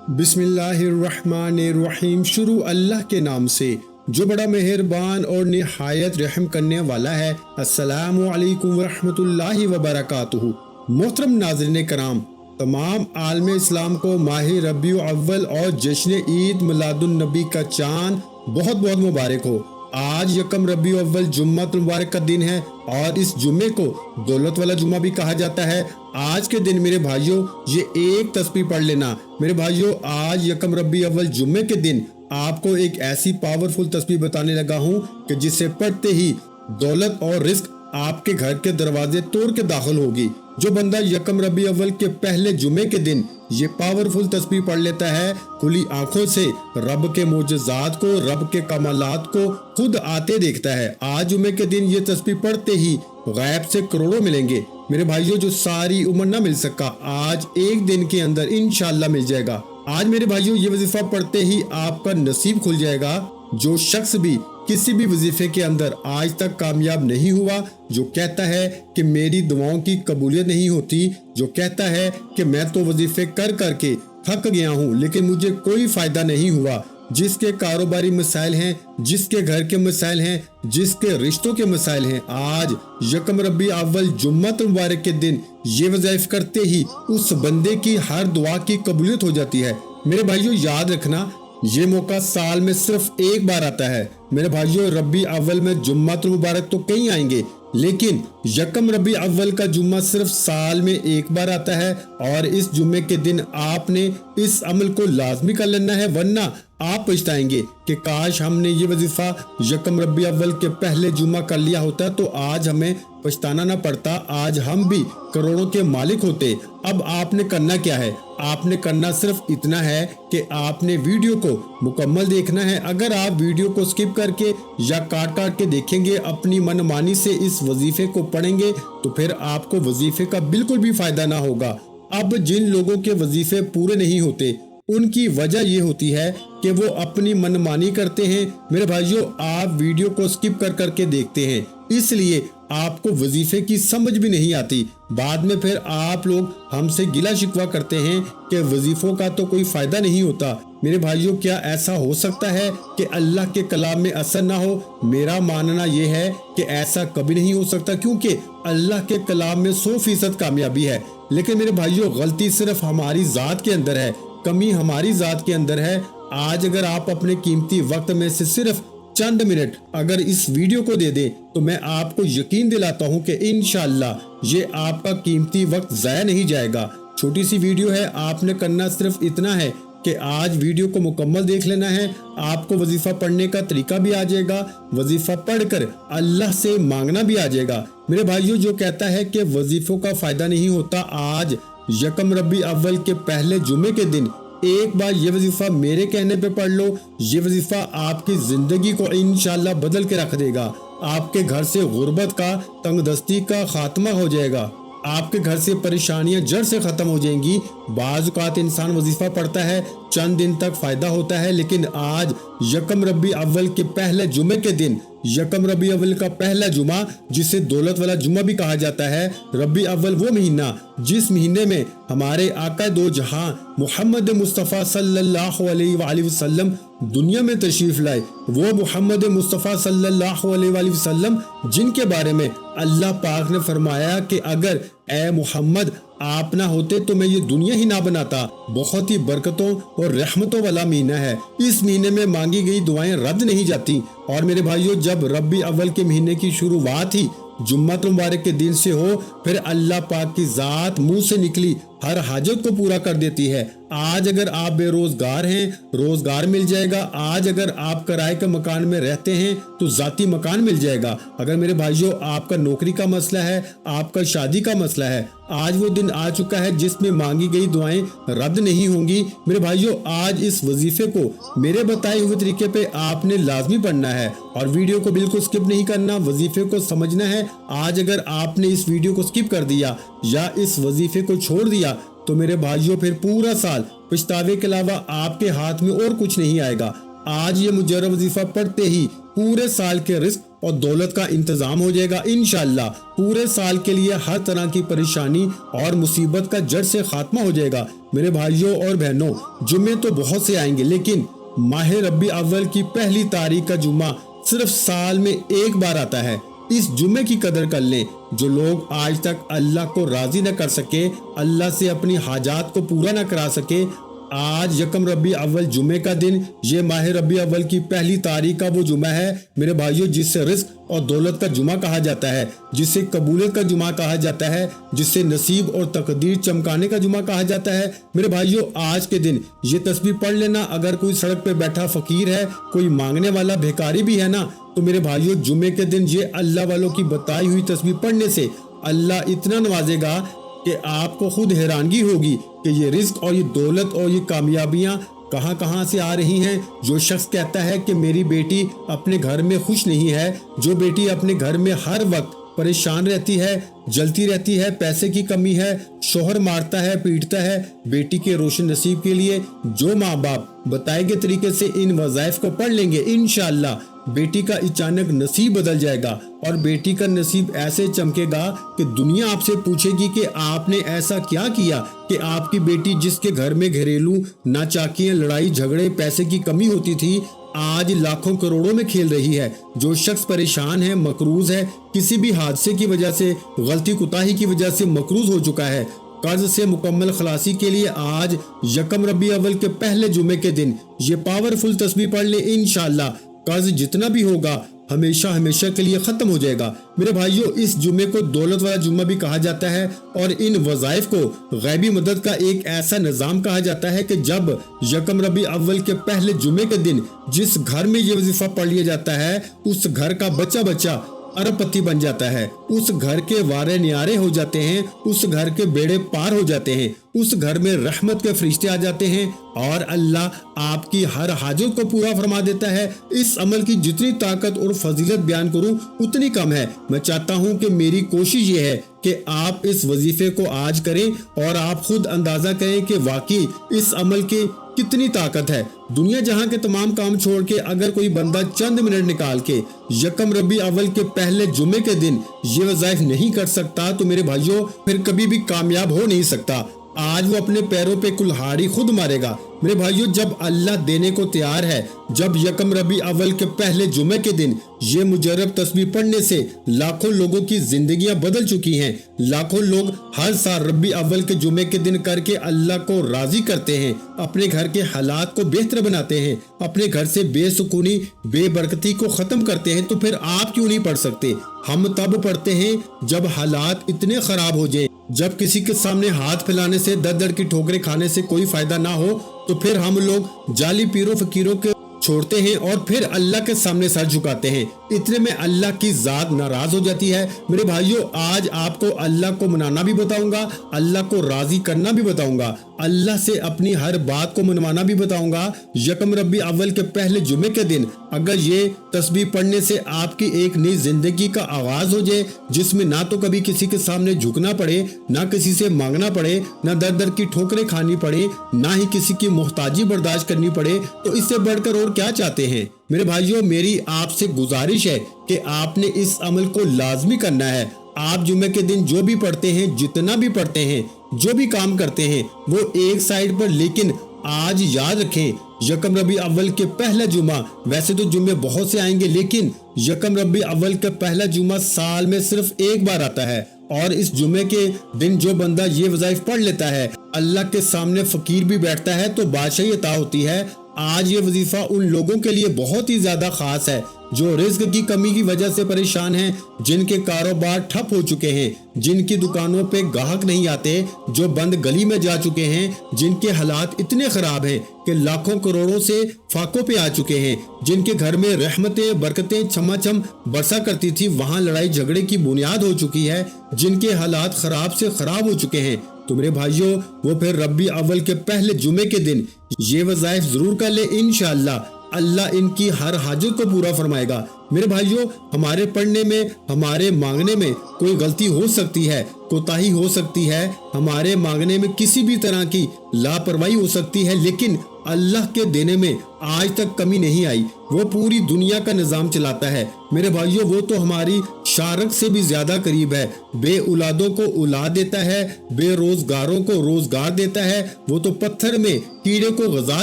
बिस्मिल्लाहिर्रहमानिर्रहीम। शुरू अल्लाह के नाम से जो बड़ा मेहरबान और निहायत रहम करने वाला है। अस्सलामु अलैकुम वरहमतुल्लाहि वबरकातुहू। मोहतरम नाज़रीन कराम, तमाम आलम इस्लाम को माह रबीउल अव्वल और जश्न ईद मिलादुन नबी का चांद बहुत बहुत मुबारक हो। आज यकम रबीउल अव्वल जुम्मतुल मुबारक का दिन है और इस जुम्मे को दौलत वाला जुम्मा भी कहा जाता है। आज के दिन मेरे भाइयों ये एक तस्बीह पढ़ लेना। मेरे भाइयों आज यकम रबीउल अव्वल जुम्मे के दिन आपको एक ऐसी पावरफुल तस्बीह बताने लगा हूँ कि जिसे पढ़ते ही दौलत और रिस्क आपके घर के दरवाजे तोड़ के दाखिल होगी। जो बंदा यकम रबीउल अव्वल के पहले जुमे के दिन ये पावरफुल तस्बीह पढ़ लेता है, खुली आंखों से रब के मोजज़ात को, रब के कमालात को खुद आते देखता है। आज जुमे के दिन ये तस्बीह पढ़ते ही गैब से करोड़ों मिलेंगे। मेरे भाइयों जो सारी उम्र ना मिल सका, आज एक दिन के अंदर इंशाअल्लाह मिल जाएगा। आज मेरे भाइयों ये वजीफा पढ़ते ही आपका नसीब खुल जाएगा। जो शख्स भी किसी भी वजीफे के अंदर आज तक कामयाब नहीं हुआ, जो कहता है कि मेरी दुआओं की कबूलियत नहीं होती, जो कहता है कि मैं तो वजीफे कर करके थक गया हूँ लेकिन मुझे कोई फायदा नहीं हुआ, जिसके कारोबारी मसाइल हैं, जिसके घर के मसाइल हैं, जिसके रिश्तों के मसाइल हैं, आज यकम रबीउल अव्वल जुम्मत मुबारक के दिन ये वज़ाइफ करते ही उस बंदे की हर दुआ की कबूलियत हो जाती है। मेरे भाइयों याद रखना, ये मौका साल में सिर्फ एक बार आता है। मेरे भाइयों रबीउल अव्वल में जुम्मतुल मुबारक तो कई आएंगे, लेकिन यकम रबीउल अव्वल का जुम्मा सिर्फ साल में एक बार आता है और इस जुम्मे के दिन आपने इस अमल को लाजमी कर लेना है, वरना आप पछताएंगे कि काश हमने ये वजीफा यकम रबीउल अव्वल के पहले जुम्मा कर लिया होता तो आज हमें पछताना ना पड़ता, आज हम भी करोड़ों के मालिक होते। अब आपने करना क्या है? आपने करना सिर्फ इतना है कि आपने वीडियो को मुकम्मल देखना है। अगर आप वीडियो को स्किप करके या काट काट के देखेंगे, अपनी मनमानी से इस वजीफे को पढ़ेंगे तो फिर आपको वजीफे का बिल्कुल भी फायदा ना होगा। अब जिन लोगों के वजीफे पूरे नहीं होते उनकी वजह ये होती है कि वो अपनी मनमानी करते हैं। मेरे भाइयों आप वीडियो को स्किप कर करके देखते हैं, इसलिए आपको वजीफे की समझ भी नहीं आती। बाद में फिर आप लोग हमसे गिला शिकवा करते हैं कि वजीफों का तो कोई फायदा नहीं होता। मेरे भाइयों क्या ऐसा हो सकता है कि अल्लाह के कलाम में असर ना हो? मेरा मानना यह है कि ऐसा कभी नहीं हो सकता, क्योंकि अल्लाह के कलाम में 100% कामयाबी है। लेकिन मेरे भाइयों गलती सिर्फ हमारी जात के अंदर है, कमी हमारी जात के अंदर है। आज अगर आप अपने कीमती वक्त में से सिर्फ चंद मिनट अगर इस वीडियो को दे दें तो मैं आपको यकीन दिलाता हूं कि इंशाअल्लाह ये आपका कीमती वक्त जाया नहीं जाएगा। छोटी सी वीडियो है, आपने करना सिर्फ इतना है कि आज वीडियो को मुकम्मल देख लेना है। आपको वजीफा पढ़ने का तरीका भी आ जाएगा, वजीफा पढ़कर अल्लाह से मांगना भी आ जाएगा। मेरे भाइयों जो कहता है कि वजीफों का फायदा नहीं होता, आज यकम रबीउल अव्वल के पहले जुमे के दिन एक बार ये वजीफा मेरे कहने पे पढ़ लो। ये वजीफा आपकी जिंदगी को इंशाअल्लाह बदल के रख देगा। आपके घर से गुर्बत का, तंगदस्ती का खात्मा हो जाएगा। आपके घर से परेशानियां जड़ से खत्म हो जाएंगी। बाज़ औक़ात इंसान वजीफा पढ़ता है, चंद दिन तक फायदा होता है, लेकिन आज यकम रबीउल अव्वल के पहले जुमे के दिन, यकम रबीउल अव्वल का पहला जुमा जिसे दौलत वाला जुमा भी कहा जाता है, रबीउल अव्वल वो महीना जिस महीने में हमारे आका दो जहां मोहम्मद मुस्तफ़ा सल्लल्लाहु अलैहि वसल्लम दुनिया में तशरीफ लाए, वो मोहम्मद मुस्तफ़ा सल्लल्लाहु अलैहि वसल्लम जिनके बारे में अल्लाह पाक ने फरमाया कि अगर ए मोहम्मद आप ना होते तो मैं ये दुनिया ही ना बनाता। बहुत ही बरकतों और रहमतों वाला महीना है। इस महीने में मांगी गई दुआएं रद्द नहीं जाती। और मेरे भाइयों जब रबीउल अव्वल के महीने की शुरुआत ही जुम्मतुल मुबारक के दिन से हो, फिर अल्लाह पाक की जात मुंह से निकली हर हाजत को पूरा कर देती है। आज अगर आप बेरोजगार हैं, रोजगार मिल जाएगा। आज अगर आप किराए के मकान में रहते हैं तो जाती मकान मिल जाएगा। अगर मेरे भाइयों आपका नौकरी का मसला है, आपका शादी का मसला है, आज वो दिन आ चुका है जिसमें मांगी गई दुआएं रद्द नहीं होंगी। मेरे भाइयों आज इस वजीफे को मेरे बताए हुए तरीके पे आपने लाजमी पढ़ना है और वीडियो को बिल्कुल स्किप नहीं करना, वजीफे को समझना है। आज अगर आपने इस वीडियो को स्किप कर दिया या इस वजीफे को छोड़ दिया तो मेरे भाइयों फिर पूरा साल पछतावे के अलावा आपके हाथ में और कुछ नहीं आएगा। आज ये मुजर्रब वजीफा पढ़ते ही पूरे साल के रिस्क और दौलत का इंतजाम हो जाएगा इंशाअल्लाह। पूरे साल के लिए हर तरह की परेशानी और मुसीबत का जड़ से खात्मा हो जाएगा। मेरे भाइयों और बहनों, जुम्मे तो बहुत से आएंगे, लेकिन माह रबी अव्वल की पहली तारीख का जुम्मा सिर्फ साल में एक बार आता है। इस जुम्मे की कदर कर लें। जो लोग आज तक अल्लाह को राजी न कर सके, अल्लाह से अपनी हाजात को पूरा न करा सके, आज यकम रबी अव्वल जुम्मे का दिन, ये माह रबी अव्वल की पहली तारीख का वो जुम्मा है मेरे भाइयों, जिससे रिस्क और दौलत का जुम्मा कहा जाता है, जिसे कबूलियत का जुम्मा कहा जाता है, जिससे नसीब और तकदीर चमकाने का जुम्मा कहा जाता है। मेरे भाइयों, आज के दिन ये तस्बीह पढ़ लेना। अगर कोई सड़क पे बैठा फकीर है, कोई मांगने वाला भिखारी भी है ना, तो मेरे भाइयों जुम्मे के दिन ये अल्लाह वालों की बताई हुई तस्बीह पढ़ने से अल्लाह इतना नवाजेगा कि आपको खुद हैरानगी होगी कि ये रिस्क और ये दौलत और ये कामयाबियां कहां से आ रही हैं। जो शख्स कहता है कि मेरी बेटी अपने घर में खुश नहीं है, जो बेटी अपने घर में हर वक्त परेशान रहती है, जलती रहती है, पैसे की कमी है, शोहर मारता है, पीटता है, बेटी के रोशन नसीब के लिए जो माँ बाप बताए गए तरीके से इन वज़ाइफ को पढ़ लेंगे, इंशाअल्लाह बेटी का अचानक नसीब बदल जाएगा और बेटी का नसीब ऐसे चमकेगा कि दुनिया आपसे पूछेगी कि आपने ऐसा क्या किया कि आपकी बेटी, जिसके घर में घरेलू नाचाकियां, लड़ाई झगड़े, पैसे की कमी होती थी, आज लाखों करोड़ों में खेल रही है। जो शख्स परेशान है, मकरूज है, किसी भी हादसे की वजह से, गलती कुताही की वजह से मकरूज हो चुका है, कर्ज से मुकम्मल खलासी के लिए आज यकम रबी अव्वल के पहले जुमे के दिन ये पावरफुल तस्बीह पढ़ ले, इंशाअल्लाह कर्ज जितना भी होगा हमेशा हमेशा के लिए खत्म हो जाएगा। मेरे भाइयों, इस जुम्मे को दौलत वाला जुम्मा भी कहा जाता है और इन वज़ाइफ को गैबी मदद का एक ऐसा निज़ाम कहा जाता है कि जब यकम रबी अव्वल के पहले जुम्मे के दिन जिस घर में ये वजीफा पढ़ लिया जाता है, उस घर का बच्चा बच्चा अरबपति बन जाता है, उस घर के वारे न्यारे हो जाते हैं, उस घर के बेड़े पार हो जाते हैं, उस घर में रहमत के फरिश्ते आ जाते हैं और अल्लाह आपकी हर हाजत को पूरा फरमा देता है। इस अमल की जितनी ताकत और फजीलत बयान करूं उतनी कम है। मैं चाहता हूं कि मेरी कोशिश ये है कि आप इस वजीफे को आज करें और आप खुद अंदाजा करें कि वाकई इस अमल की कितनी ताकत है। दुनिया जहां के तमाम काम छोड़ के अगर कोई बंदा चंद मिनट निकाल के यकम रबी अव्वल के पहले जुमे के दिन ये वज़ाइफ नहीं कर सकता, तो मेरे भाइयों फिर कभी भी कामयाब हो नहीं सकता। आज वो अपने पैरों पे कुल्हाड़ी खुद मारेगा। मेरे भाइयों, जब अल्लाह देने को तैयार है, जब यकम रबी अव्वल के पहले जुमे के दिन ये मुजर्रब तस्बीह पढ़ने से लाखों लोगों की जिंदगियां बदल चुकी हैं। लाखों लोग हर साल रबी अव्वल के जुमे के दिन करके अल्लाह को राजी करते हैं, अपने घर के हालात को बेहतर बनाते हैं, अपने घर से बेसुकूनी बेबरकती को खत्म करते हैं। तो फिर आप क्यों नहीं पढ़ सकते? हम तब पढ़ते हैं जब हालात इतने खराब हो जाए, जब किसी के सामने हाथ फैलाने से, दर दर की ठोकरें खाने से कोई फायदा ना हो, तो फिर हम लोग जाली पीरों फकीरों के छोड़ते हैं और फिर अल्लाह के सामने सर झुकाते हैं। इतने में अल्लाह की जात नाराज हो जाती है। मेरे भाइयों, आज आपको अल्लाह को मनाना भी बताऊंगा, अल्लाह को राजी करना भी बताऊंगा, अल्लाह से अपनी हर बात को मनवाना भी बताऊंगा। यकम रबी अव्वल के पहले जुमे के दिन अगर ये तस्बीह पढ़ने से आपकी एक नई जिंदगी का आगाज हो जाए, जिसमें ना तो कभी किसी के सामने झुकना पड़े, ना किसी से मांगना पड़े, ना दर दर की ठोकरें खानी पड़े, ना ही किसी की मोहताजी बर्दाश्त करनी पड़े, तो इससे बढ़कर और क्या चाहते हैं? मेरे भाइयों, मेरी आपसे गुजारिश है कि आपने इस अमल को लाजमी करना है। आप जुमे के दिन जो भी पढ़ते हैं, जितना भी पढ़ते हैं, जो भी काम करते हैं, वो एक साइड पर, लेकिन आज याद रखें यकम रबी अव्वल के पहला जुमा, वैसे तो जुम्मे बहुत से आएंगे, लेकिन यकम रबी अव्वल का पहला जुमा साल में सिर्फ एक बार आता है और इस जुमे के दिन जो बंदा ये वज़ाइफ पढ़ लेता है, अल्लाह के सामने फकीर भी बैठता है तो बादशाही अता होती है। आज ये वजीफा उन लोगों के लिए बहुत ही ज्यादा खास है जो रिस्क की कमी की वजह से परेशान हैं, जिनके कारोबार ठप हो चुके हैं, जिनकी दुकानों पे ग्राहक नहीं आते, जो बंद गली में जा चुके हैं, जिनके हालात इतने खराब हैं कि लाखों करोड़ों से फाकों पे आ चुके हैं, जिनके घर में रहमतें बरकतें छमाछम बरसा करती थी, वहाँ लड़ाई झगड़े की बुनियाद हो चुकी है, जिनके हालात खराब से खराब हो चुके हैं। तो मेरे भाइयों, वो फिर रबी अव्वल के पहले जुमे के दिन ये वज़ाइफ जरूर कर ले, इंशाअल्लाह अल्लाह इनकी हर हाजत को पूरा फरमाएगा। میرے بھائیوں، ہمارے پڑھنے میں، ہمارے مانگنے میں کوئی غلطی ہو سکتی ہے، کوتاہی ہو سکتی ہے، ہمارے مانگنے میں کسی بھی طرح کی لاپرواہی ہو سکتی ہے، لیکن اللہ کے دینے میں آج تک کمی نہیں آئی۔ وہ پوری دنیا کا نظام چلاتا ہے میرے بھائیوں، وہ تو ہماری شارک سے بھی زیادہ قریب ہے۔ بے اولادوں کو اولاد دیتا ہے، بے روزگاروں کو روزگار دیتا ہے، وہ تو پتھر میں کیڑے کو غذا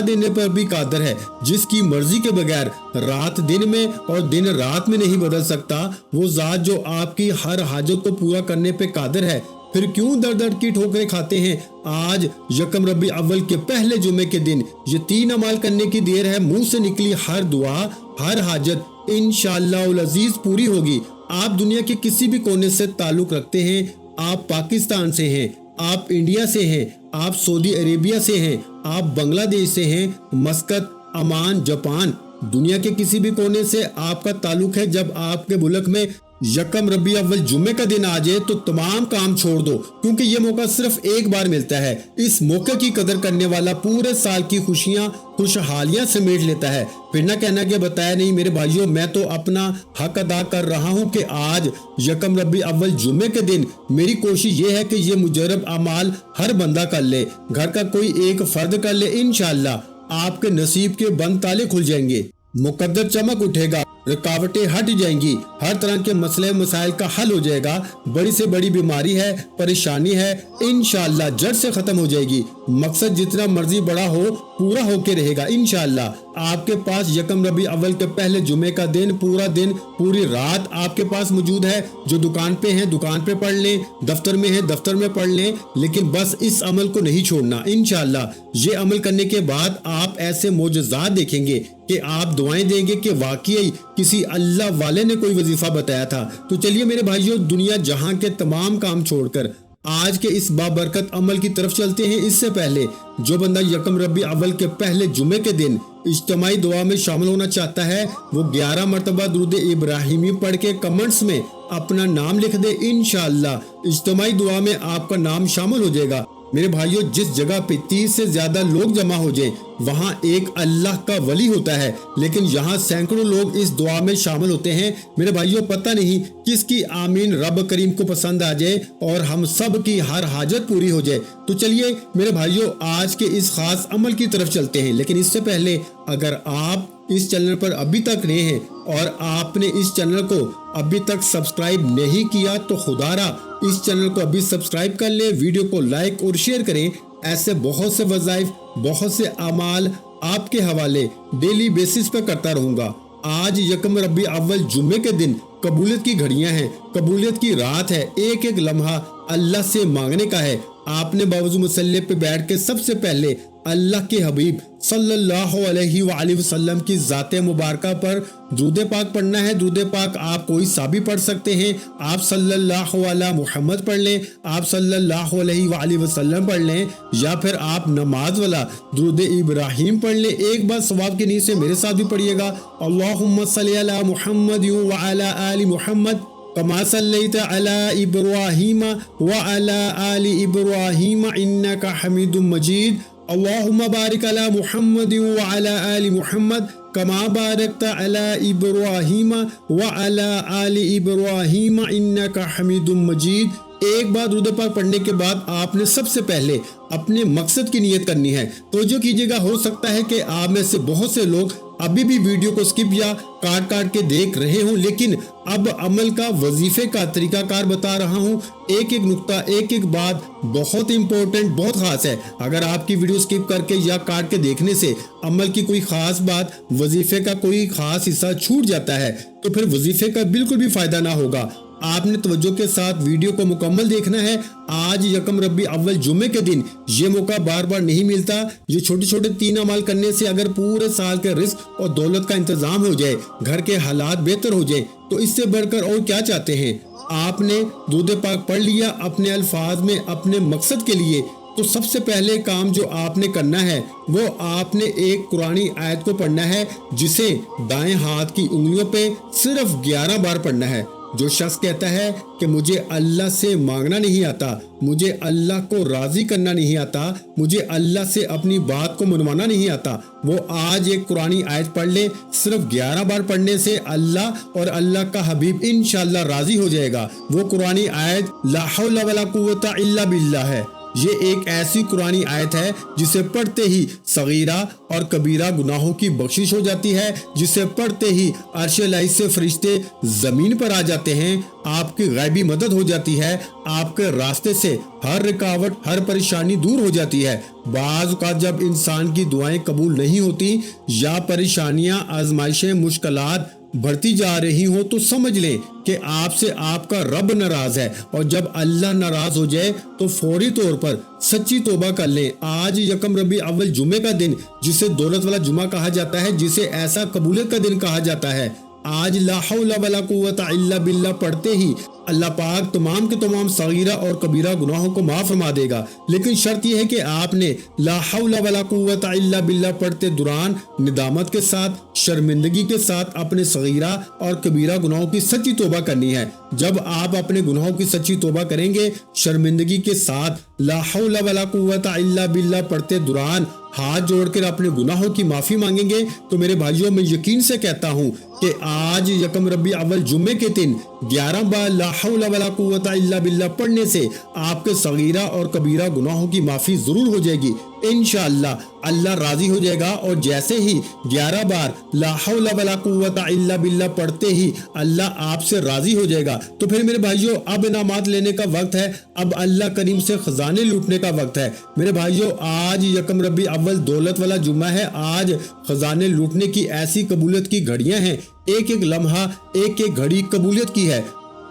دینے پر بھی قادر ہے۔ جس کی مرضی کے بغیر رات دن میں اور دن رات میں نہیں بدل سکتا، وہ ذات جو آپ کی ہر حاجت کو پورا کرنے پہ قادر ہے، پھر کیوں در در کی ٹھوکریں کھاتے ہیں؟ آج یکم ربیع اول کے پہلے جمعے کے دن یہ 3 اعمال کرنے کی دیر ہے۔ منہ سے نکلی ہر دعا، ہر حاجت انشاءاللہ العزیز پوری ہوگی۔ آپ دنیا کے کسی بھی کونے سے تعلق رکھتے ہیں، آپ پاکستان سے ہیں، آپ انڈیا سے ہیں، آپ سعودی عربیہ سے ہیں، آپ بنگلہ دیش سے ہیں، مسقط، عمان، جاپان، دنیا کے کسی بھی کونے سے آپ کا تعلق ہے، جب آپ کے ملک میں یکم ربیع اول جمعے کا دن آ جائے تو تمام کام چھوڑ دو، کیونکہ یہ موقع صرف ایک بار ملتا ہے۔ اس موقع کی قدر کرنے والا پورے سال کی خوشیاں، خوشحالیاں سمیٹ لیتا ہے۔ پھر نہ کہنا کہ بتایا نہیں میرے بھائیوں، میں تو اپنا حق ادا کر رہا ہوں کہ آج یکم ربیع اول جمعے کے دن میری کوشش یہ ہے کہ یہ مجرب اعمال ہر بندہ کر لے، گھر کا کوئی ایک فرد کر لے، انشاءاللہ آپ کے نصیب کے بند تالے کھل جائیں گے، مقدر چمک اٹھے گا، رکاوٹیں ہٹ جائیں گی، ہر طرح کے مسئلے مسائل کا حل ہو جائے گا۔ بڑی سے بڑی بیماری ہے، پریشانی ہے، انشاءاللہ جڑ سے ختم ہو جائے گی۔ مقصد جتنا مرضی بڑا ہو پورا ہو کے رہے گا انشاءاللہ۔ آپ کے پاس یکم ربیع اول کے پہلے جمعے کا دن، پورا دن، پوری رات آپ کے پاس موجود ہے۔ جو دکان پہ ہیں دکان پہ پڑھ لیں، دفتر میں ہیں دفتر میں پڑھ لیں، لیکن بس اس عمل کو نہیں چھوڑنا انشاءاللہ۔ یہ عمل کرنے کے بعد آپ ایسے معجزات دیکھیں گے کہ آپ دعائیں دیں گے کہ واقعی کسی اللہ والے نے کوئی وظیفہ بتایا تھا۔ تو چلیے میرے بھائیوں، دنیا جہاں کے تمام کام چھوڑ کر آج کے اس بابرکت عمل کی طرف چلتے ہیں۔ اس سے پہلے جو بندہ یکم ربیع اول کے پہلے جمعے کے دن اجتماعی دعا میں شامل ہونا چاہتا ہے، وہ 11 مرتبہ درود ابراہیمی پڑھ کے کمنٹس میں اپنا نام لکھ دے، انشاءاللہ اجتماعی دعا میں آپ کا نام شامل ہو جائے گا۔ میرے بھائیوں، جس جگہ پہ 30 سے زیادہ لوگ جمع ہو جائیں وہاں ایک اللہ کا ولی ہوتا ہے، لیکن یہاں سینکڑوں لوگ اس دعا میں شامل ہوتے ہیں۔ میرے بھائیوں، پتہ نہیں کس کی آمین رب کریم کو پسند آ جائے اور ہم سب کی ہر حاجت پوری ہو جائے۔ تو چلیے میرے بھائیوں، آج کے اس خاص عمل کی طرف چلتے ہیں، لیکن اس سے پہلے اگر آپ اس چینل پر ابھی تک نئے ہیں اور آپ نے اس چینل کو ابھی تک سبسکرائب نہیں کیا تو خدا را اس چینل کو ابھی سبسکرائب کر لیں، ویڈیو کو لائک اور شیئر کریں۔ ایسے بہت سے وظائف، بہت سے اعمال آپ کے حوالے ڈیلی بیسس پہ کرتا رہوں گا۔ آج یکم ربیع اول جمعے کے دن قبولیت کی گھڑیاں ہیں، قبولیت کی رات ہے، ایک ایک لمحہ اللہ سے مانگنے کا ہے۔ آپ نے باوضو مصلی پہ بیٹھ کے سب سے پہلے اللہ کے حبیب صلی اللہ علیہ وآلہ وسلم کی ذات مبارکہ پر درود پاک پڑھنا ہے۔ درود پاک آپ کوئی سا بھی پڑھ سکتے ہیں، آپ صلی اللہ علیہ محمد پڑھ لیں، آپ صلی اللہ علیہ وآلہ وسلم پڑھ لیں، یا پھر آپ نماز والا درود ابراہیم پڑھ لیں۔ ایک بار ثواب کی نیت سے میرے ساتھ بھی پڑھیے گا، اللہم صلی علی محمد وعلی آل محمد کما صلیت علی ابراہیم وعلی آل ابراہیم انک حمید مجید، اللہم بارک علی محمد وعلی آل محمد کما بارکت علی ابراہیم وعلی آل ابراہیم انک حمید مجید۔ ایک بار درود پاک پڑھنے کے بعد آپ نے سب سے پہلے اپنے مقصد کی نیت کرنی ہے۔ توجہ کیجیے گا، ہو سکتا ہے کہ آپ میں سے بہت سے لوگ ابھی بھی ویڈیو کو سکپ یا کاٹ کے دیکھ رہے ہوں، لیکن اب عمل کا وظیفے کا طریقہ کار بتا رہا ہوں۔ ایک ایک نقطہ، ایک ایک بات بہت امپورٹنٹ، بہت خاص ہے۔ اگر آپ کی ویڈیو سکپ کر کے یا کاٹ کے دیکھنے سے عمل کی کوئی خاص بات، وظیفے کا کوئی خاص حصہ چھوٹ جاتا ہے تو پھر وظیفے کا بالکل بھی فائدہ نہ ہوگا۔ آپ نے توجہ کے ساتھ ویڈیو کو مکمل دیکھنا ہے۔ آج یکم ربیع اول جمعے کے دن یہ موقع بار بار نہیں ملتا۔ یہ چھوٹے چھوٹے 3 اعمال کرنے سے اگر پورے سال کے رزق اور دولت کا انتظام ہو جائے، گھر کے حالات بہتر ہو جائے، تو اس سے بڑھ کر اور کیا چاہتے ہیں؟ آپ نے درود پاک پڑھ لیا اپنے الفاظ میں اپنے مقصد کے لیے، تو سب سے پہلے کام جو آپ نے کرنا ہے وہ آپ نے ایک قرآنی آیت کو پڑھنا ہے، جسے دائیں ہاتھ کی انگلیوں پہ صرف 11 بار پڑھنا ہے۔ جو شخص کہتا ہے کہ مجھے اللہ سے مانگنا نہیں آتا، مجھے اللہ کو راضی کرنا نہیں آتا، مجھے اللہ سے اپنی بات کو منوانا نہیں آتا، وہ آج ایک قرآنی آیت پڑھ لے۔ صرف 11 بار پڑھنے سے اللہ اور اللہ کا حبیب انشاءاللہ راضی ہو جائے گا۔ وہ قرآنی آیت لا حول ولا قوت الا باللہ ہے۔ یہ ایک ایسی قرآنی آیت ہے جسے پڑھتے ہی صغیرہ اور کبیرہ گناہوں کی بخشش ہو جاتی ہے، جسے پڑھتے ہی عرش الہی سے فرشتے زمین پر آ جاتے ہیں، آپ کی غیبی مدد ہو جاتی ہے، آپ کے راستے سے ہر رکاوٹ، ہر پریشانی دور ہو جاتی ہے۔ بعض اوقات جب انسان کی دعائیں قبول نہیں ہوتی یا پریشانیاں، آزمائشیں، مشکلات بڑھتی جا رہی ہوں تو سمجھ لیں کہ آپ سے آپ کا رب ناراض ہے، اور جب اللہ ناراض ہو جائے تو فوری طور پر سچی توبہ کر لیں۔ آج یکم ربیع اول جمعے کا دن، جسے دولت والا جمعہ کہا جاتا ہے، جسے ایسا قبولیت کا دن کہا جاتا ہے، آج لا حول ولا قوت الا باللہ پڑھتے ہی اللہ پاک تمام کے تمام صغیرہ اور کبیرہ گناہوں کو معاف فرما دے گا۔ لیکن شرط یہ ہے کہ آپ نے لا حول ولا قوت الا باللہ پڑھتے دوران ندامت کے ساتھ، شرمندگی کے ساتھ اپنے صغیرہ اور کبیرہ گناہوں کی سچی توبہ کرنی ہے۔ جب آپ اپنے گناہوں کی سچی توبہ کریں گے، شرمندگی کے ساتھ لا حول ولا قوت الا باللہ پڑھتے دوران ہاتھ جوڑ کر اپنے گناہوں کی معافی مانگیں گے، تو میرے بھائیوں میں یقین سے کہتا ہوں کہ آج یکم ربیع اول جمعے کے دن 11 بار لا حول ولا قوت الا باللہ پڑھنے سے آپ کے صغیرہ اور کبیرہ گناہوں کی معافی ضرور ہو جائے گی۔ انشاءاللہ اللہ راضی ہو جائے گا، اور جیسے ہی 11 بار لا حول ولا قوت الا باللہ پڑھتے ہی اللہ آپ سے راضی ہو جائے گا، تو پھر میرے بھائیوں اب انعامات لینے کا وقت ہے، اب اللہ کریم سے خزانے لوٹنے کا وقت ہے۔ میرے بھائیوں آج یکم ربیع اول دولت والا جمعہ ہے، آج خزانے لوٹنے کی ایسی قبولیت کی گھڑیاں ہیں، ایک ایک لمحہ، ایک ایک گھڑی قبولیت کی ہے۔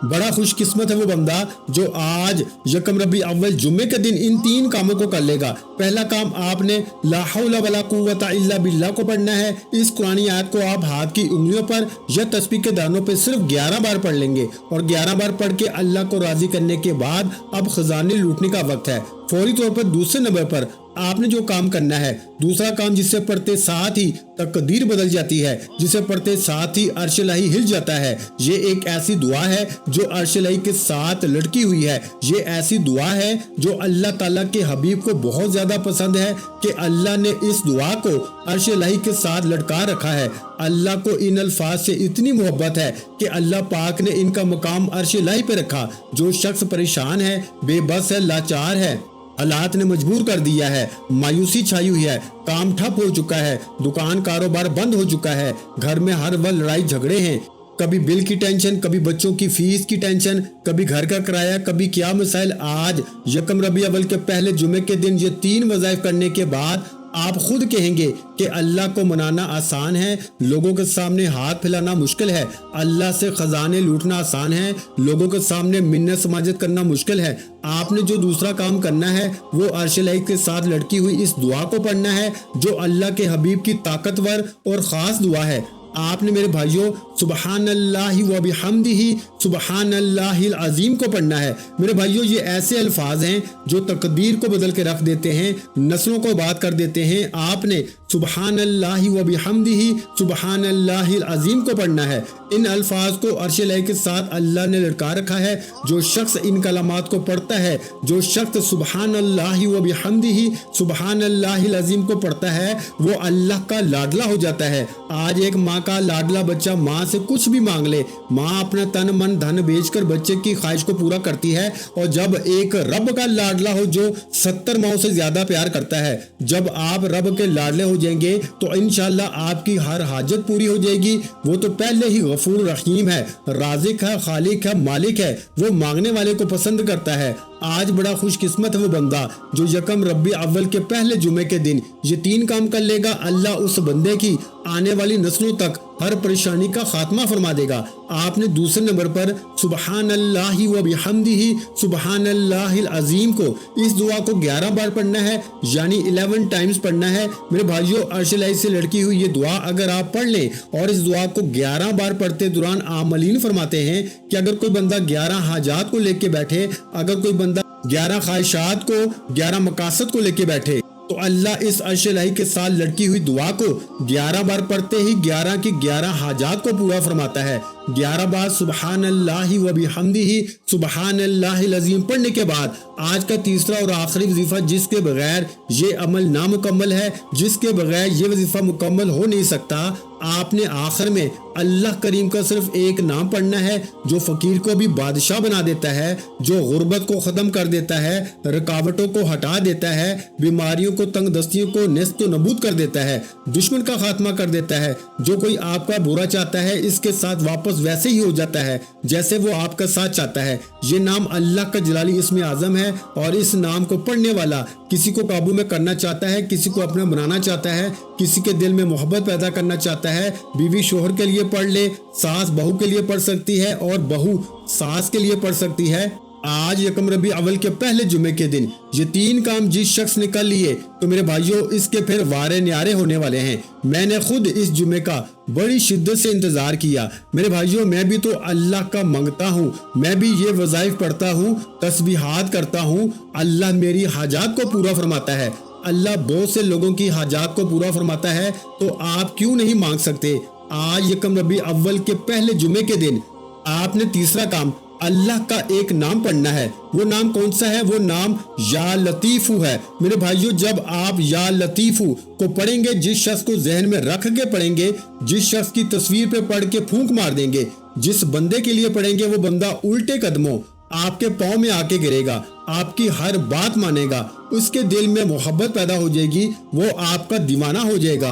بڑا خوش قسمت ہے وہ بندہ جو آج یکم ربیع اول جمعے کے دن ان 3 کاموں کو کر لے گا۔ پہلا کام، آپ نے لا حول ولا قوت الا باللہ کو پڑھنا ہے۔ اس قرآنی آیت کو آپ ہاتھ کی انگلیوں پر یا تسبیح کے دانوں پہ صرف 11 بار پڑھ لیں گے، اور 11 بار پڑھ کے اللہ کو راضی کرنے کے بعد اب خزانے لوٹنے کا وقت ہے۔ فوری طور پر دوسرے نمبر پر آپ نے جو کام کرنا ہے، دوسرا کام جسے پڑھتے ساتھ ہی تقدیر بدل جاتی ہے، جسے پڑھتے ساتھ ہی عرش الہی ہل جاتا ہے، یہ ایک ایسی دعا ہے جو عرش الہی کے ساتھ لٹکی ہوئی ہے۔ یہ ایسی دعا ہے جو اللہ تعالیٰ کے حبیب کو بہت زیادہ پسند ہے کہ اللہ نے اس دعا کو عرش الہی کے ساتھ لٹکا رکھا ہے۔ اللہ کو ان الفاظ سے اتنی محبت ہے کہ اللہ پاک نے ان کا مقام عرش الہی پہ رکھا۔ جو شخص پریشان ہے، بے بس ہے، لاچار ہے، حالات نے مجبور کر دیا ہے، مایوسی چھائی ہوئی ہے، کام ٹھپ ہو چکا ہے، دکان کاروبار بند ہو چکا ہے، گھر میں ہر وقت لڑائی جھگڑے ہیں، کبھی بل کی ٹینشن، کبھی بچوں کی فیس کی ٹینشن، کبھی گھر کا کرایہ، کبھی کیا مسائل۔ آج یکم ربیع اول کے پہلے جمعے کے دن یہ 3 وظائف کرنے کے بعد آپ خود کہیں گے کہ اللہ کو منانا آسان ہے، لوگوں کے سامنے ہاتھ پھیلانا مشکل ہے، اللہ سے خزانے لوٹنا آسان ہے، لوگوں کے سامنے منت سماجت کرنا مشکل ہے۔ آپ نے جو دوسرا کام کرنا ہے وہ عرش الہی کے ساتھ لٹکی ہوئی اس دعا کو پڑھنا ہے، جو اللہ کے حبیب کی طاقتور اور خاص دعا ہے۔ آپ نے میرے بھائیوں سبحان اللہ و بحمدہ سبحان اللہ العظیم کو پڑھنا ہے۔ میرے بھائیوں یہ ایسے الفاظ ہیں جو تقدیر کو بدل کے رکھ دیتے ہیں، نسلوں کو آباد کر دیتے ہیں۔ آپ نے سبحان اللہ و بحمدہ سبحان اللہ العظیم کو پڑھنا ہے۔ ان الفاظ کو عرش الہی کے ساتھ اللہ نے لٹکا رکھا ہے۔ جو شخص ان کلمات کو پڑھتا ہے، جو شخص سبحان اللہ و بحمدہ سبحان اللہ العظیم کو پڑھتا ہے، وہ اللہ کا لاڈلا ہو جاتا ہے۔ آج ایک ماں کا لاڈلا بچہ ماں سے کچھ بھی مانگ لے، ماں اپنا تن من دھن بیچ کر بچے کی خواہش کو پورا کرتی ہے، اور جب ایک رب کا لاڈلا ہو جو 70 ماؤں سے زیادہ پیار کرتا ہے، جب آپ رب کے لاڈلے ہو جائیں گے تو انشاءاللہ آپ کی ہر حاجت پوری ہو جائے گی۔ وہ تو پہلے ہی غفور رحیم ہے، رازق ہے، خالق ہے، مالک ہے، وہ مانگنے والے کو پسند کرتا ہے۔ آج بڑا خوش قسمت ہے وہ بندہ جو یکم ربیع اول کے پہلے جمعے کے دن یہ 3 کام کر لے گا۔ اللہ اس بندے کی آنے والی نسلوں تک ہر پریشانی کا خاتمہ فرما دے گا۔ آپ نے دوسرے نمبر پر سبحان اللہ و بحمدہ سبحان اللہ العظیم کو، اس دعا کو 11 بار پڑھنا ہے، یعنی 11 ٹائمز پڑھنا ہے۔ میرے بھائیوں عرش الہی سے لڑکی ہوئی یہ دعا اگر آپ پڑھ لیں اور اس دعا کو 11 بار پڑھتے دوران عاملین فرماتے ہیں کہ اگر کوئی بندہ 11 حاجات کو لے کے بیٹھے، اگر کوئی بندہ 11 خواہشات کو، 11 مقاصد کو لے کے بیٹھے، تو اللہ اس عرش الہی کے ساتھ لڑکی ہوئی دعا کو 11 بار پڑھتے ہی 11 کی 11 حاجات کو پورا فرماتا ہے۔ 11 बार सुबहान अल्लाह व बिहम्दिही सुबहान अल्लाहिल अज़ीम पढ़ने के बाद आज का तीसरा और आखिरी वजीफा, जिसके बगैर ये अमल नामुकम्मल है, जिसके बगैर ये वजीफा मुकम्मल हो नहीं सकता, आपने आखिर में अल्लाह करीम का सिर्फ एक नाम पढ़ना है, जो फकीर को भी बादशाह बना देता है, जो गुर्बत को ख़त्म कर देता है, रुकावटों को हटा देता है, बीमारियों को, तंगदस्तियों को नेस्त व नबूद कर देता है, दुश्मन का खात्मा कर देता है। जो कोई आपका बुरा चाहता है, इसके साथ वापस वैसे ही हो जाता है जैसे वो आपका साथ चाहता है। ये नाम अल्लाह का जलाली इस्म आज़म है, और इस नाम को पढ़ने वाला किसी को काबू में करना चाहता है, किसी को अपना बनाना चाहता है, किसी के दिल में मोहब्बत पैदा करना चाहता है, बीवी शोहर के लिए पढ़ ले, सास बहू के लिए पढ़ सकती है और बहू सास के लिए पढ़ सकती है। आज यकम रबी अव्वल के पहले जुमे के दिन ये 3 काम जिस शख्स ने कर लिए, तो मेरे भाइयों इसके फिर वारे न्यारे होने वाले हैं। मैंने खुद इस जुमे का बड़ी शिद्दत से इंतजार किया। मेरे भाइयों, मैं भी तो अल्लाह का मांगता हूँ, मैं भी ये वज़ाइफ पढ़ता हूँ, तस्बीहात करता हूँ। अल्लाह मेरी हाजात को पूरा फरमाता है, अल्लाह बहुत से लोगों की हाजात को पूरा फरमाता है, तो आप क्यों नहीं मांग सकते। आज यकम रबी अव्वल के पहले जुमे के दिन आपने तीसरा काम अल्लाह का एक नाम पढ़ना है। वो नाम कौन सा है? वो नाम या लतीफू है। मेरे भाइयों, जब आप या लतीफू को पढ़ेंगे, जिस शख्स को जहन में रख के पढ़ेंगे, जिस शख्स की तस्वीर पे पढ़ के फूंक मार देंगे, जिस बंदे के लिए पढ़ेंगे, वो बंदा उल्टे कदमों आपके पाँव में आके गिरेगा, आपकी हर बात मानेगा, उसके दिल में मोहब्बत पैदा हो जाएगी, वो आपका दीवाना हो जाएगा,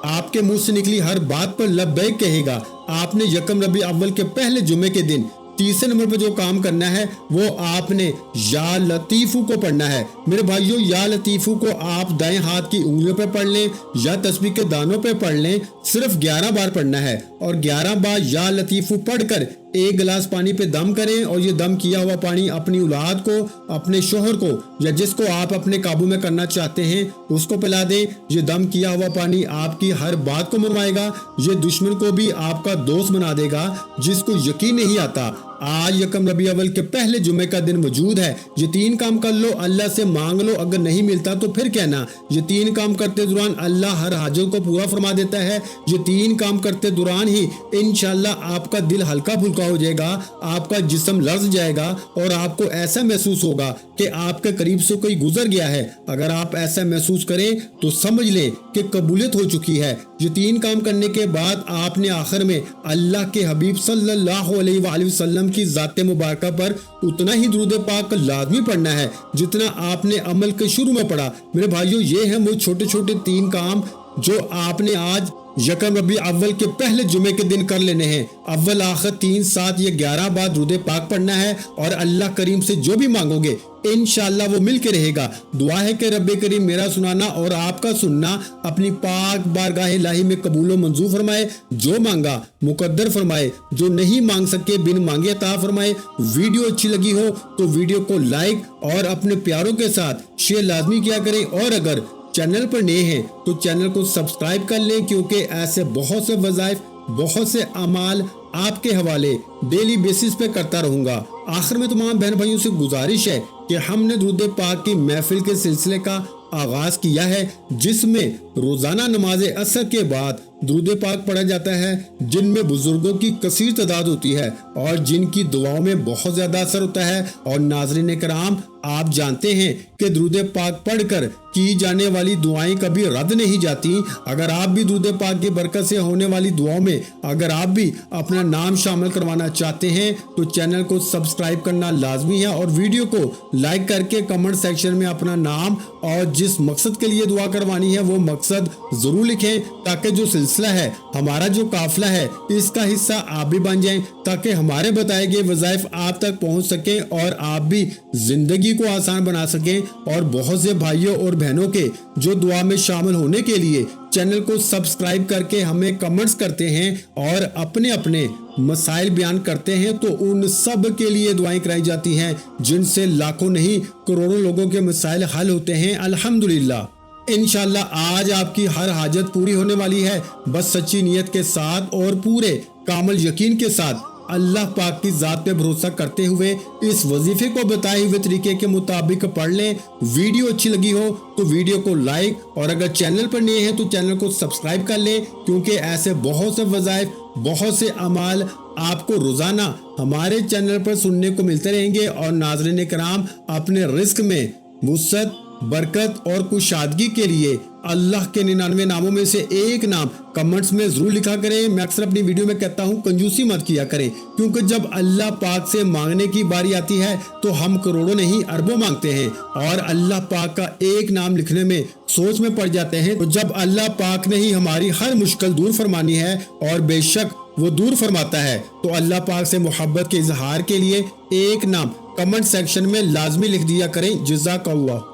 आपके मुंह से निकली हर बात पर लब्बैक कहेगा। आपने यकम रबी अव्वल के पहले जुमे के दिन तीसरे नंबर पर जो काम करना है, वो आपने या लतीफू को पढ़ना है। मेरे भाइयों, या लतीफू को आप दाएं हाथ की उंगलियों पे पढ़ लें या तस्बीह के दानों पे पढ़ लें। सिर्फ 11 बार पढ़ना है, और 11 बार या लतीफू पढ़कर 1 गिलास पानी पे दम करें, और ये दम किया हुआ पानी अपनी औलाद को, अपने शोहर को, या जिसको आप अपने काबू में करना चाहते हैं उसको पिला दें। ये दम किया हुआ पानी आपकी हर बात को मनवाएगा, ये दुश्मन को भी आपका दोस्त बना देगा, जिसको यकीन नहीं आता। आज यकम रबी अव्वल के पहले जुमे का दिन मौजूद है। ये 3 काम कर लो, अल्लाह से मांग लो, अगर नहीं मिलता तो फिर कहना। ये 3 काम करते दौरान अल्लाह हर हाजत को पूरा फरमा देता है। ये 3 काम करते दौरान ही इंशाअल्लाह आपका दिल हल्का फुल्का हो जाएगा, आपका जिस्म लर्ज जाएगा, और आपको ऐसा महसूस होगा कि आपके करीब से कोई गुजर गया है। अगर आप ऐसा महसूस करें तो समझ लें कि कबूलियत हो चुकी है। ये 3 काम करने के बाद आपने आखिर में अल्लाह के हबीब सल्लल्लाहु अलैहि वसल्लम की ज़ात मुबारका पर उतना ही दुरूद पाक लाजमी पढ़ना है जितना आपने अमल के शुरू में पढ़ा। मेरे भाइयों, ये हैं वो छोटे छोटे 3 काम जो आपने आज यकम रबी अव्वल के पहले जुमे के दिन कर लेने हैं। अव्वल आखिर 3 7 ये 11 बार दुरूद पाक पढ़ना है, और अल्लाह करीम से जो भी मांगोगे इंशाअल्लाह वो मिल के रहेगा। दुआ है कि रब्बे करीम मेरा सुनाना और आपका सुनना अपनी पाक बारगाह इलाही में कबूल मंजूर फरमाए। जो मांगा मुकद्दर फरमाए, जो नहीं मांग सके बिन मांगे अता फरमाए। वीडियो अच्छी लगी हो तो वीडियो को लाइक और अपने प्यारों के साथ शेयर लाजमी किया करें, और अगर चैनल पर नए हैं तो चैनल को सब्सक्राइब कर लें, क्योंकि ऐसे बहुत से वज़ाइफ, बहुत से अमाल आपके हवाले डेली बेसिस पे करता रहूंगा। आखिर में तमाम बहन भाइयों से गुजारिश है कि हमने दुरूद पाक की महफिल के सिलसिले का आगाज किया है, जिसमें रोजाना नमाज असर के बाद दुरूद पाक पढ़ा जाता है, जिनमें बुजुर्गों की कसीर तादाद होती है और जिनकी दुआओं में बहुत ज्यादा असर होता है। और नाज़रीन कराम, आप जानते हैं कि दुरूद पाक पढ़कर की जाने वाली दुआएं कभी रद्द नहीं जाती। अगर आप भी दुरूद पाक की बरकत से होने वाली दुआओं में अगर आप भी अपना नाम शामिल करवाना चाहते हैं तो चैनल को सब्सक्राइब करना लाजमी है, और वीडियो को लाइक करके कमेंट सेक्शन में अपना नाम और जिस मकसद के लिए दुआ करवानी है वो मकसद जरूर लिखें, ताकि जो सिलसिला है, हमारा जो काफिला है, इसका हिस्सा आप भी बन जाएं, ताकि हमारे बताए गए वज़ाइफ आप तक पहुंच सकें और आप भी जिंदगी को आसान बना सकें। और बहुत से भाइयों और बहनों के जो दुआ में शामिल होने के लिए चैनल को सब्सक्राइब करके हमें कमेंट्स करते हैं और अपने अपने मसाइल बयान करते हैं, तो उन सब के लिए दुआएं कराई जाती हैं, जिनसे लाखों नहीं करोड़ों लोगों के मसाइल हल होते हैं अल्हम्दुलिल्लाह। इंशाअल्लाह आज आपकी हर हाजत पूरी होने वाली है, बस सच्ची नीयत के साथ और पूरे कामल यकीन के साथ اللہ پاک کی ذات پہ بھروسہ کرتے ہوئے اس وظیفے کو بتائے ہوئے طریقے کے مطابق پڑھ لیں۔ ویڈیو اچھی لگی ہو تو ویڈیو کو لائک اور اگر چینل پر نئے ہیں تو چینل کو سبسکرائب کر لیں، کیونکہ ایسے بہت سے وظائف، بہت سے اعمال آپ کو روزانہ ہمارے چینل پر سننے کو ملتے رہیں گے۔ اور ناظرین کرام، اپنے رزق میں وسعت، برکت اور کشادگی کے لیے اللہ کے 99 ناموں میں سے ایک نام کمنٹس میں ضرور لکھا کریں۔ میں اکثر اپنی ویڈیو میں کہتا ہوں کنجوسی مت کیا کریں، کیونکہ جب اللہ پاک سے مانگنے کی باری آتی ہے تو ہم کروڑوں نہیں اربوں مانگتے ہیں، اور اللہ پاک کا ایک نام لکھنے میں سوچ میں پڑ جاتے ہیں۔ تو جب اللہ پاک نے ہی ہماری ہر مشکل دور فرمانی ہے، اور بے شک وہ دور فرماتا ہے، تو اللہ پاک سے محبت کے اظہار کے لیے ایک نام کمنٹ سیکشن میں لازمی لکھ دیا کریں۔ جزاک اللہ۔